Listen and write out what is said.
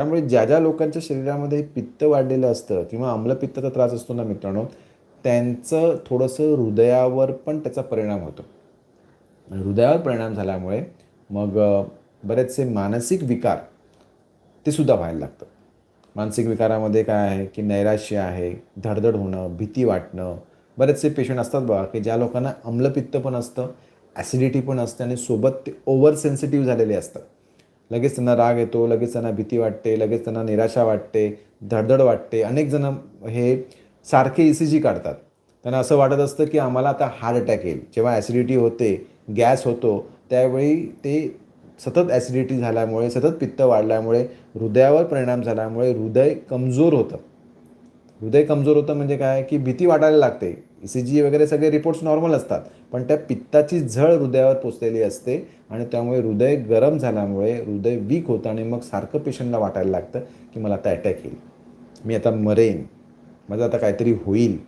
त्यामुळे ज्या ज्या लोकांच्या शरीरामध्ये पित्त वाढलेलं असतं किंवा आम्लपित्ताचा त्रास असतो ना मित्रांनो, त्यांचं थोडंसं हृदयावर पण त्याचा परिणाम होतो. हृदयावर परिणाम झाल्यामुळे मग बरेचसे मानसिक विकार ते सुद्धा व्हायला लागतात. मानसिक विकारामध्ये काय आहे, की नैराश्य आहे, धडधड होणं, भीती वाटणं. बरेचसे पेशंट असतात बघा, की ज्या लोकांना आम्लपित्त पण असतं, ॲसिडिटी पण असते आणि सोबत ते ओव्हर सेन्सिटिव्ह झालेले असतात. लगेच त्यांना राग येतो, लगेच त्यांना भीती वाटते, लगेच त्यांना निराशा वाटते, धडधड वाटते. अनेक जण हे सारखे ई-सी-जी काढतात. त्यांना असं वाटत असतं, की आम्हाला आता हार्ट अटॅक येईल. जेव्हा ॲसिडिटी होते, गॅस होतो, त्यावेळी ते सतत ॲसिडिटी झाल्यामुळे, सतत पित्त वाढल्यामुळे, हृदयावर परिणाम झाल्यामुळे हृदय कमजोर होतं. हृदय कमजोर होतं म्हणजे काय, की भीती वाटायला लागते. ई-सी-जी वगैरे सगळे रिपोर्ट्स नॉर्मल असतात. पण त्या पित्ताची झळ हृदयावर पोचलेली असते आणि त्यामुळे हृदय गरम झाल्यामुळे हृदय वीक होतं आणि मग सारखं पेशंटला वाटायला लागतं, की मला आता अटॅक येईल. मी आता मरेन. माझं आता काहीतरी होईल.